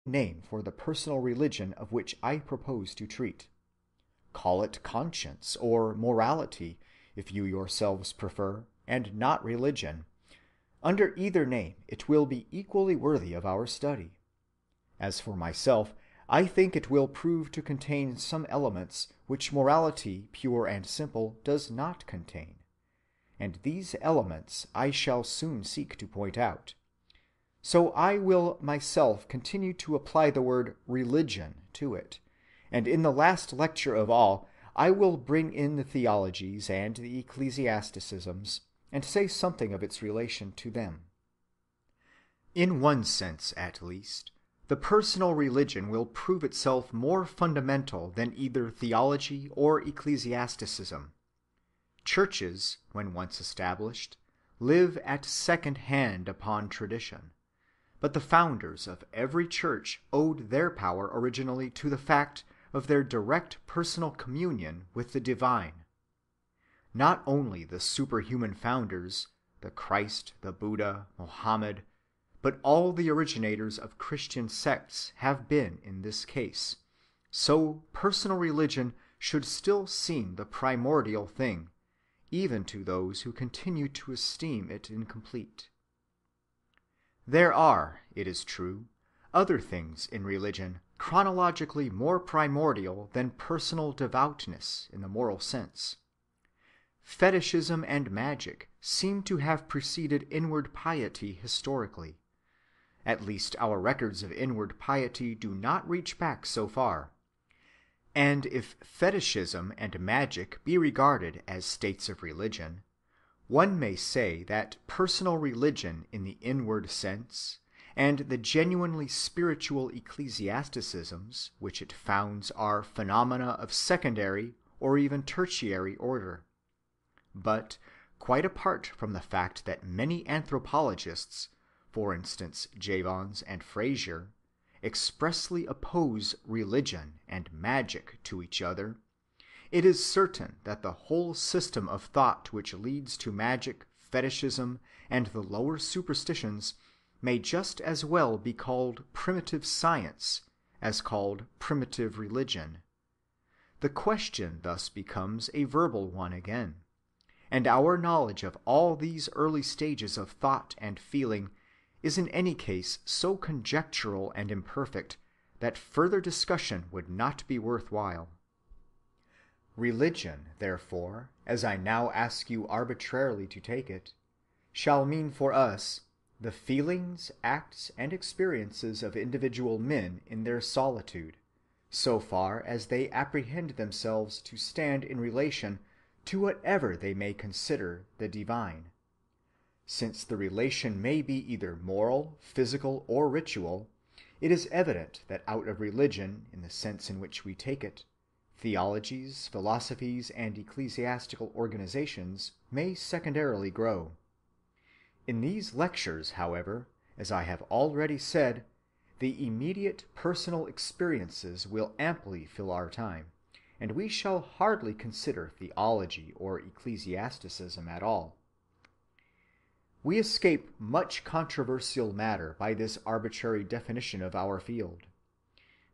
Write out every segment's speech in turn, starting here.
name for the personal religion of which I propose to treat. Call it conscience or morality, if you yourselves prefer, and not religion. Under either name it will be equally worthy of our study. As for myself, I think it will prove to contain some elements which morality pure and simple does not contain. And these elements I shall soon seek to point out. So I will myself continue to apply the word religion to it, and in the last lecture of all I will bring in the theologies and the ecclesiasticisms, and say something of its relation to them. In one sense, at least, the personal religion will prove itself more fundamental than either theology or ecclesiasticism. Churches, when once established, live at second hand upon tradition. But the founders of every church owed their power originally to the fact of their direct personal communion with the divine. Not only the superhuman founders, the Christ, the Buddha, Mohammed, but all the originators of Christian sects have been in this case. So personal religion should still seem the primordial thing, even to those who continue to esteem it incomplete. There are, it is true, other things in religion chronologically more primordial than personal devoutness in the moral sense. Fetishism and magic seem to have preceded inward piety historically. At least our records of inward piety do not reach back so far. And if fetishism and magic be regarded as states of religion, one may say that personal religion in the inward sense, and the genuinely spiritual ecclesiasticisms which it founds are phenomena of secondary or even tertiary order. But, quite apart from the fact that many anthropologists, for instance Jevons and Frazer, expressly oppose religion and magic to each other, it is certain that the whole system of thought which leads to magic, fetishism, and the lower superstitions may just as well be called primitive science as called primitive religion. The question thus becomes a verbal one again, and our knowledge of all these early stages of thought and feeling is in any case so conjectural and imperfect that further discussion would not be worthwhile. Religion, therefore, as I now ask you arbitrarily to take it, shall mean for us the feelings, acts, and experiences of individual men in their solitude, so far as they apprehend themselves to stand in relation to whatever they may consider the divine. Since the relation may be either moral, physical, or ritual, it is evident that out of religion, in the sense in which we take it, theologies, philosophies, and ecclesiastical organizations may secondarily grow. In these lectures, however, as I have already said, the immediate personal experiences will amply fill our time, and we shall hardly consider theology or ecclesiasticism at all. We escape much controversial matter by this arbitrary definition of our field.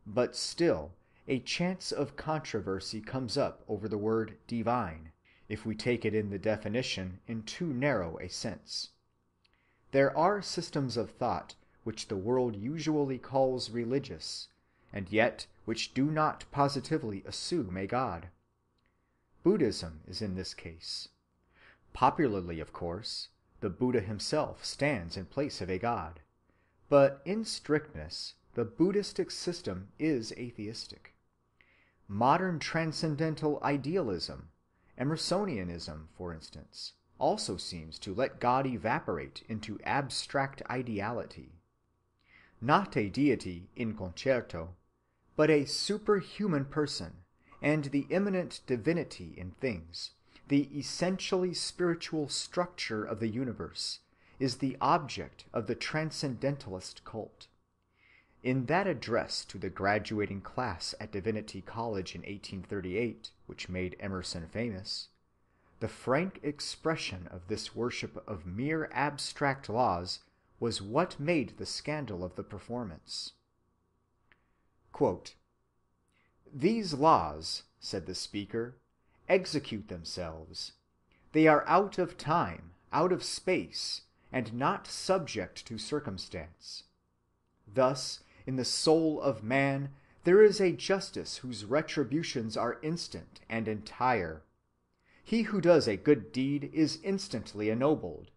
But still, a chance of controversy comes up over the word divine, if we take it in the definition in too narrow a sense. There are systems of thought which the world usually calls religious, and yet which do not positively assume a God. Buddhism is in this case. Popularly, of course, the Buddha himself stands in place of a God, but in strictness the Buddhistic system is atheistic. Modern transcendental idealism, Emersonianism, for instance, also seems to let God evaporate into abstract ideality. Not a deity in concerto, but a superhuman person, and the immanent divinity in things, the essentially spiritual structure of the universe, is the object of the transcendentalist cult. In that address to the graduating class at Divinity College in 1838, which made Emerson famous, the frank expression of this worship of mere abstract laws was what made the scandal of the performance. Quote, "These laws," said the speaker, "execute themselves. They are out of time, out of space, and not subject to circumstance. Thus, in the soul of man, there is a justice whose retributions are instant and entire. He who does a good deed is instantly ennobled.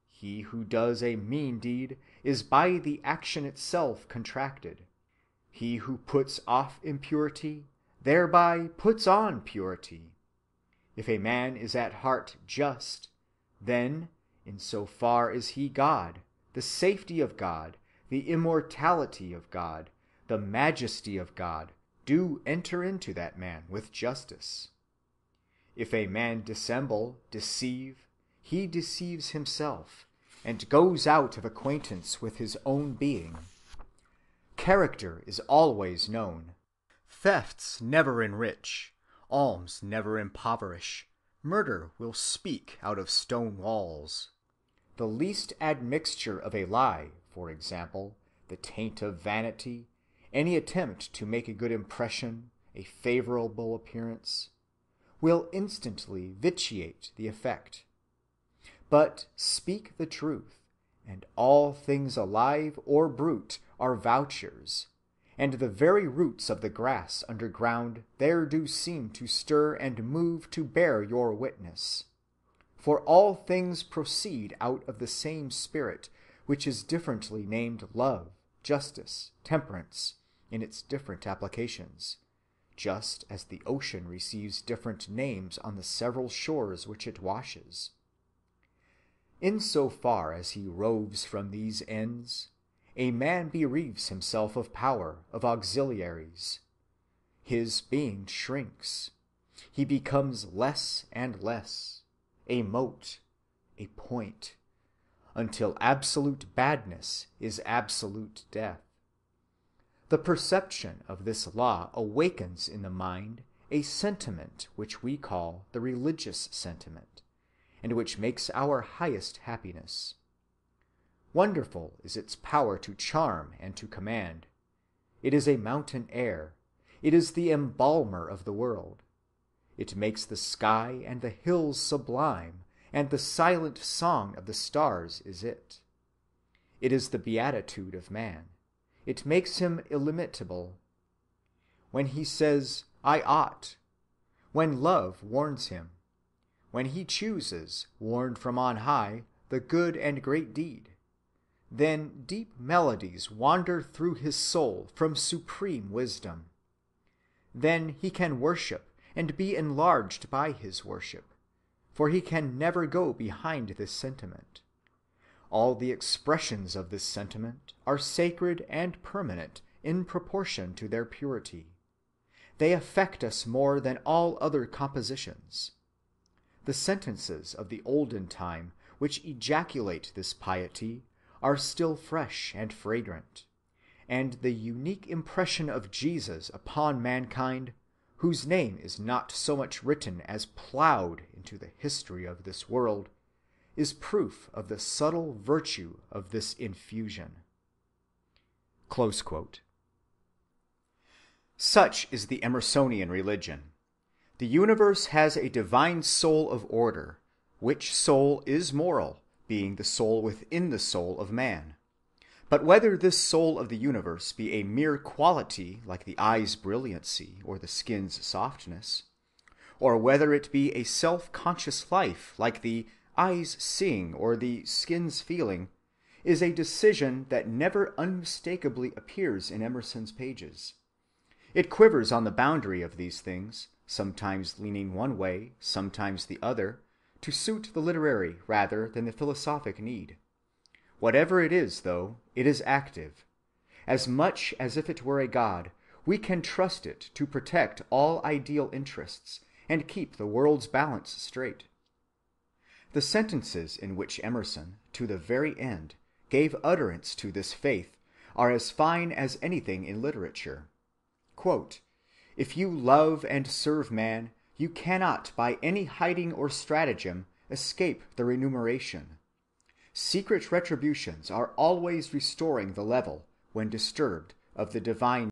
He who does a mean deed is by the action itself contracted. He who puts off impurity thereby puts on purity. If a man is at heart just, then, in so far as he God, the safety of God, the immortality of God, the majesty of God, do enter into that man with justice. If a man dissemble, deceive, he deceives himself, and goes out of acquaintance with his own being. Character is always known. Thefts never enrich, alms never impoverish, murder will speak out of stone walls. The least admixture of a lie, for example, the taint of vanity, any attempt to make a good impression, a favorable appearance, will instantly vitiate the effect. But speak the truth, and all things alive or brute are vouchers, and the very roots of the grass underground there do seem to stir and move to bear your witness. For all things proceed out of the same Spirit, which is differently named love, justice, temperance, in its different applications, just as the ocean receives different names on the several shores which it washes. In so far as he roves from these ends, a man bereaves himself of power, of auxiliaries. His being shrinks. He becomes less and less, a mote, a point, until absolute badness is absolute death. The perception of this law awakens in the mind a sentiment which we call the religious sentiment, and which makes our highest happiness. Wonderful is its power to charm and to command. It is a mountain air. It is the embalmer of the world. It makes the sky and the hills sublime, and the silent song of the stars is it. It is the beatitude of man. It makes him illimitable. When he says, "I ought," when love warns him, when he chooses, warned from on high, the good and great deed, then deep melodies wander through his soul from supreme wisdom. Then he can worship and be enlarged by his worship, for he can never go behind this sentiment. All the expressions of this sentiment are sacred and permanent in proportion to their purity. They affect us more than all other compositions. The sentences of the olden time which ejaculate this piety are still fresh and fragrant, and the unique impression of Jesus upon mankind, whose name is not so much written as plowed into the history of this world, is proof of the subtle virtue of this infusion. Close quote. Such is the Emersonian religion. The universe has a divine soul of order, which soul is moral, being the soul within the soul of man. But whether this soul of the universe be a mere quality like the eye's brilliancy or the skin's softness, or whether it be a self-conscious life like the eye's seeing or the skin's feeling, is a decision that never unmistakably appears in Emerson's pages. It quivers on the boundary of these things, sometimes leaning one way, sometimes the other, to suit the literary rather than the philosophic need. Whatever it is, though, it is active. As much as if it were a god, we can trust it to protect all ideal interests and keep the world's balance straight. The sentences in which Emerson, to the very end, gave utterance to this faith are as fine as anything in literature. Quote, "If you love and serve man, you cannot by any hiding or stratagem escape the remuneration. Secret retributions are always restoring the level, when disturbed, of the divine